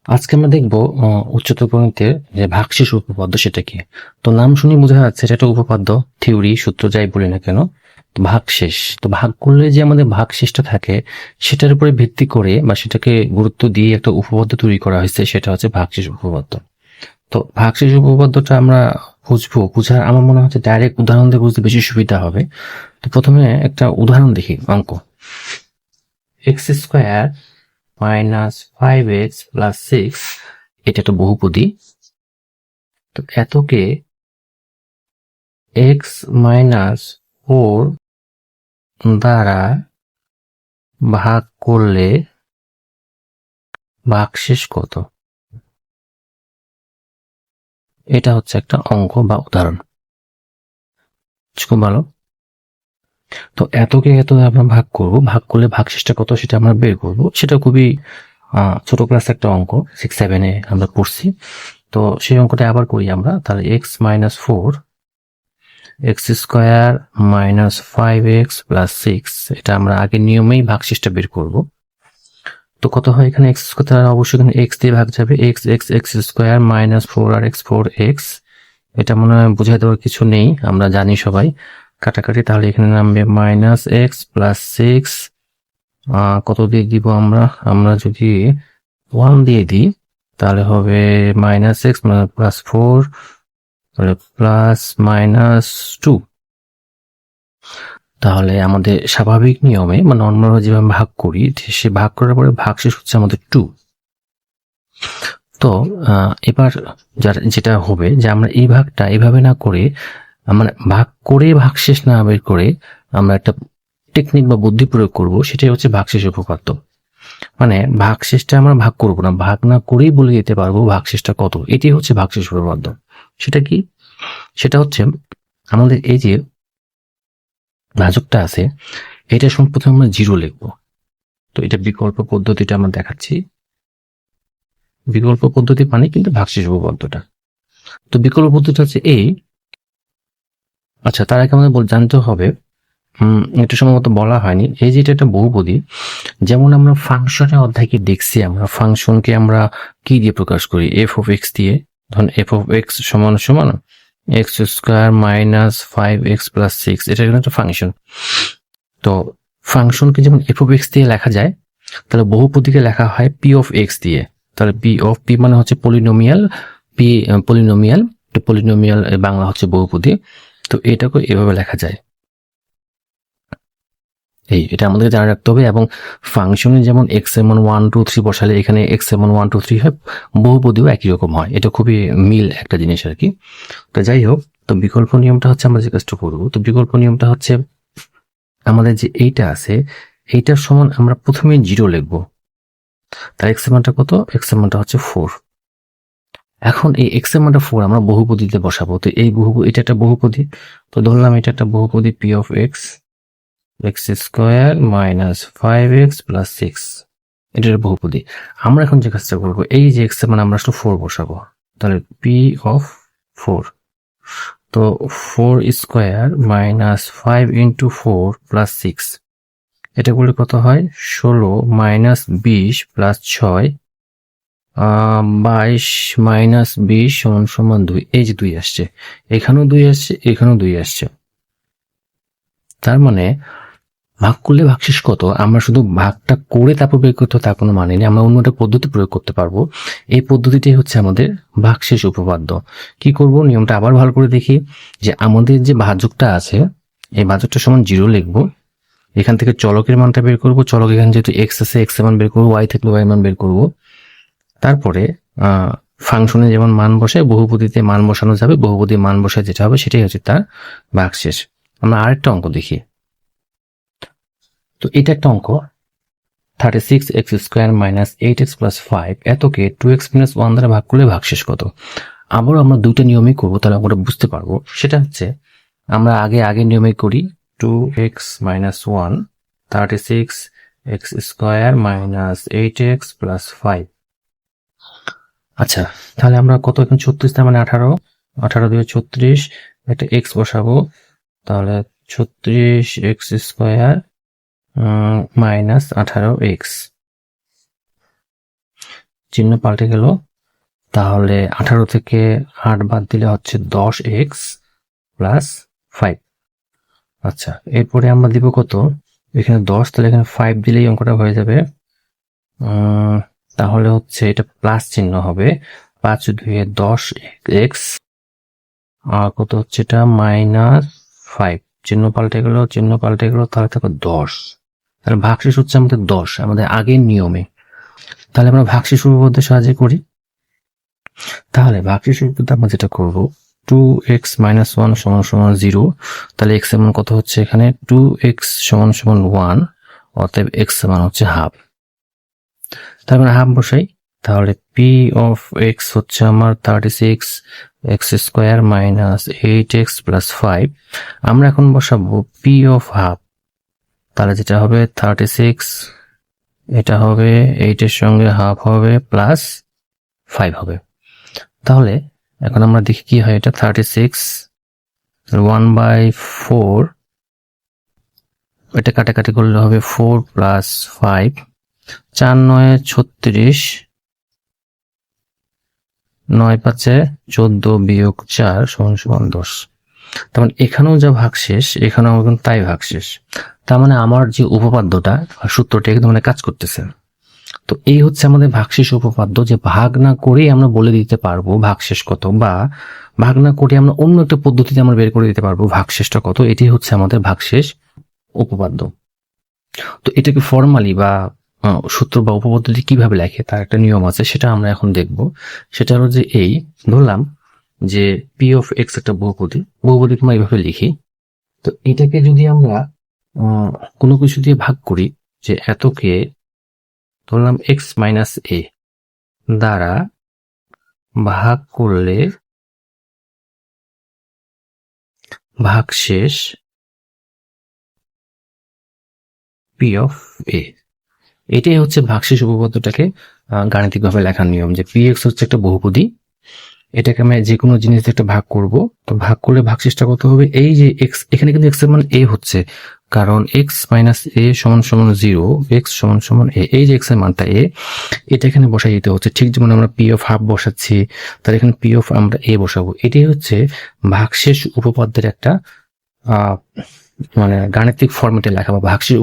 আজকে আমরা দেখবো উচ্চতর গণিতের যে ভাগশেষ উপপাদ্য সেটা কি। তো নাম শুনে বোঝা যাচ্ছে এটা একটা উপপাদ্য, থিওরি, সূত্র যাই বলি না কেন। তো ভাগশেষ, তো ভাগ করলে যে আমাদের ভাগশেষটা থাকে সেটার উপরে ভিত্তি করে বা সেটাকে গুরুত্ব দিয়ে একটা উপপাদ্য তৈরি করা হয়েছে, সেটা হচ্ছে ভাগশেষ উপপাদ্য। তো ভাগশেষ উপপাদ্যটা আমরা বুঝার আমার মনে হচ্ছে ডাইরেক্ট উদাহরণ দিয়ে বুঝতে বেশি সুবিধা হবে। তো প্রথমে একটা উদাহরণ দেখি। অঙ্ক এক্স স্কোয়ার -5x + 6, এটা একটা বহুপদী। তো এতকে x-4 দ্বারা ভাগ করলে ভাগশেষ কত? এটা হচ্ছে একটা অঙ্ক বা উদাহরণ। খুব ভালো। তো এতকে এত আমরা ভাগ করব, ভাগ করলে ভাগশেষটা কত সেটা আমরা বের করব। সেটা খুবই ছোট ক্লাস একটা অঙ্ক, 6-7-এ আমরা পড়ছি। তো সেই অঙ্কটা আবার করি আমরা। তাহলে x-4, x² - 5x + 6, এটা আমরা আগের নিয়মেই ভাগশেষটা বের করব। তো কত হয় এখানে? এক্স স্কোয়ার, তাহলে অবশ্যই এখানে এক্স দিয়ে ভাগ যাবে। এক্স এক্স এক্স স্কোয়ার -4 আর এক্স 4x, এটা মনে হয় বোঝাই দেওয়ার কিছু নেই, আমরা জানি সবাই। কাটাকাটি, তাহলে এখানে নামবে -x + 6। কত দিয়ে দিব আমরা? আমরা যদি 1 দিয়ে দিই তাহলে হবে -x +4, তাহলে +-2। তাহলে আমাদের স্বাভাবিক নিয়মে বা নর্মাল যেভাবে ভাগ করি, সে ভাগ করার পরে ভাগশেষ হচ্ছে আমাদের 2। তো এবার যেটা হবে যে আমরা এই ভাগটা এইভাবে না করে, আমরা ভাগ করে ভাগশেষ না বের করে আমরা একটা টেকনিক বা বুদ্ধি প্রয়োগ করব, সেটাই হচ্ছে ভাগশেষ উপপাদ্য। মানে ভাগশেষটা আমরা ভাগ করব না, ভাগ না করেই বলে দিতে পারবো ভাগশেষটা কত। এটি হচ্ছে ভাগশেষ উপপাদ্য। সেটা কি? সেটা হচ্ছে আমাদের এই যে ভাজকটা আছে, এটা প্রথমে আমরা 0 লিখবো। তো এটা বিকল্প পদ্ধতিটা আমরা দেখাচ্ছি। বিকল্প পদ্ধতি মানে কিন্তু ভাগশেষ উপপাদ্যটা। তো বিকল্প পদ্ধতি হচ্ছে এই। আচ্ছা, তার আগে আমাদের জানতে হবে, এটা সম্ভবত বলা হয়নি, এই যে এটা একটা বহুপদী। যেমন আমরা ফাংশনের অধ্যায়কে দেখছি, আমরা ফাংশনকে আমরা কি দিয়ে প্রকাশ করি? f(x) দিয়ে। ধরুন f(x) সমান সমান x² - 5x + 6, এটা কিন্তু একটা ফাংশন। তো ফাংশনকে যেমন f(x) দিয়ে লেখা যায়, তাহলে বহুপদীকে লেখা হয় p(x) দিয়ে। তাহলে p মানে হচ্ছে পলিনোমিয়াল, পলিনোমিয়াল, পলিনোমিয়াল বাংলা হচ্ছে বহুপদী। তো এটাকে এভাবে লেখা যায়। এটা আমাদের জানা রাখতে হবে। এবং ফাংশনে যেমন x এর মান 1 2 3 বসালে এখানে x এর মান 1 2 3 হয়, বহুপদীও একই রকম হয়। এটা খুবই মিল একটা জিনিস আর কি। তো যাই হোক, তো বিকল্প নিয়মটা হচ্ছে আমরা যে কাজটা করবো, তো বিকল্প নিয়মটা হচ্ছে আমাদের যে এইটা আছে, এইটার সমান আমরা প্রথমে 0 লিখবো। তার x এর মানটা কত? x এর মানটা হচ্ছে 4। এখন এই x এর মানটা 4 আমরা বহুপদীতে বসাবো। তো এই এটা একটা বহুপদী। তো ধরলাম এটা একটা বহুপদী p(x) x² - 5x + 6, এটার বহুপদী। আমরা এখন যে কাজটা করবো, এই যে x এর মান আমরা আসলে 4 বসাবো। তাহলে p(4), তো 4² - 5 × 4 + 6, এটা করলে কত হয়? 16 - 20 + 6, 22 - 20 = 2। এই যে 2 আসছে, এখানেও 2 আসছে, এখানেও 2 আসছে। তার মানে ভাগ করলে ভাগশেষ কত? আমরা শুধু ভাগটা করে তারপর বের করতে তা কোনো মানে নেই, আমরা অন্য একটা পদ্ধতি প্রয়োগ করতে পারবো। এই পদ্ধতিটাই হচ্ছে আমাদের ভাগশেষ উপপাদ্য। কি করব? নিয়মটা আবার ভালো করে দেখি, যে আমাদের যে ভাজকটা আছে, এই ভাজকটা সমান 0 লিখবো। এখান থেকে চলকের মানটা বের করব। চলক এখানে যেহেতু x আছে, x এর মান বের করবো, y থাকলে y এর মান বের করব। তারপরে ফাংশনে যেমন মান বসায়, বহুপদীতে মান বসানো যাবে, বহুপদীর মান বসায় যেটা হবে সেটাই হচ্ছে তার ভাগশেষ। আমরা আরেকটা অঙ্ক দেখি। তো এটা একটা অঙ্ক, 36x² - 8x + 5, এতকে 2x - 1 দ্বারা ভাগ করলে ভাগশেষ কত? আবারও আমরা দুইটা নিয়মই করবো, তাহলে আমরা বুঝতে পারবো। সেটা হচ্ছে আমরা আগের নিয়মে করি। 2x - 1, 36x² - 8x + 5। আচ্ছা, তাহলে আমরা কত? এখন 36, তার মানে 18, 18 দিয়ে 36, একটা x বসাবো। তাহলে 36x² - 18x। চিহ্ন পাল্টে গেল। তাহলে 18 থেকে 8 বাদ দিলে হচ্ছে 10x প্লাস 5। আচ্ছা, এরপরে আমরা দিব কত, এখানে 10, তাহলে এখানে 5 দিলেই অঙ্কটা হয়ে যাবে। তাহলে হচ্ছে এটা প্লাস চিহ্ন হবে, 5 2 10x, আর কত হচ্ছে এটা -5, চিহ্ন পাল্টে গেল, তাহলে থাকো 10। তাহলে ভাগশেষ হচ্ছে আমাদের 10, আমাদের আগের নিয়মে। তাহলে আমরা ভাগশেষ উপপাদ্যের সাহায্যে করি। তাহলে ভাগশেষ উপপাদ্য আমরা যেটা করব, 2x - 1 = 0, তাহলে x এর মান কত হচ্ছে এখানে, 2x = 1, অতএব x এর মান হচ্ছে হাফ। তার মানে হাফ বসাই, তাহলে p of x হচ্ছে আমার 36 x² - 8x + 5। আমরা এখন বসাবো p of হাফ, তাহলে যেটা হবে 36, এটা হবে 8 এর সঙ্গে হাফ হবে প্লাস 5 হবে। তাহলে এখন আমরা দেখি কি হয়, এটা 36 1/4, এটা কাটাকাটি করলে হবে 4 + 5, 4 × 9 = 36, 9 × 5 = 14 - 4 = 10। তার মানে এখানেও যা ভাগশেষ, এখানেও কিন্তু তাই ভাগশেষ। তার মানে আমার যে উপপাদ্যটা, সূত্রটা একদম মানে কাজ করতেছে। তো এই হচ্ছে আমাদের ভাগশেষ উপপাদ্য, যে ভাগ না করেই আমরা বলে দিতে পারবো ভাগশেষ কত, বা ভাগ না করে আমরা অন্য একটা পদ্ধতিতে আমরা বের করে দিতে পারবো ভাগশেষটা কত। এটাই হচ্ছে আমাদের ভাগশেষ উপপাদ্য। তো এটাকে ফর্মালি বা সূত্র বা উপপাদ্যটি কিভাবে লেখে তার একটা নিয়ম আছে, সেটা আমরা এখন দেখব। সেটা হলো যে, এই ধরলাম যে p of x একটা বহুপদীকে আমরা এইভাবে লিখি। তো এটাকে যদি আমরা কোনো কিছু দিয়ে ভাগ করি, যে এতকে ধরলাম x - a দ্বারা ভাগ করলে ভাগশেষ p of a, এটাই হচ্ছে ভাগশেষ উপপাদ্যটাকে গাণিতিকভাবে লেখার নিয়ম। যে px হচ্ছে একটা বহুপদী, এটাকে আমি যে কোনো জিনিস দিয়ে একটা ভাগ করব, তো ভাগ করলে ভাগশেষটা কত হবে, এই যে x, এখানে কিন্তু x এর মান a হচ্ছে, কারণ x - a = 0, x = a, এই যে x এর মানটা a, এটা এখানে বসাই দিতে হচ্ছে। ঠিক যেমন আমরা p of হাফ বসাচ্ছি, তাহলে এখানে p of আমরা a বসাবো। এটাই হচ্ছে ভাগশেষ উপপাদ্যের একটা মানে গাণিতিক ফরম্যাটে লেখা, বা ভাগশেষ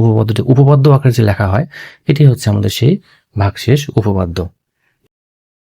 উপপাদ্য আকারে যে লেখা হয়, এটাই হচ্ছে আমাদের সেই ভাগশেষ উপপাদ্য।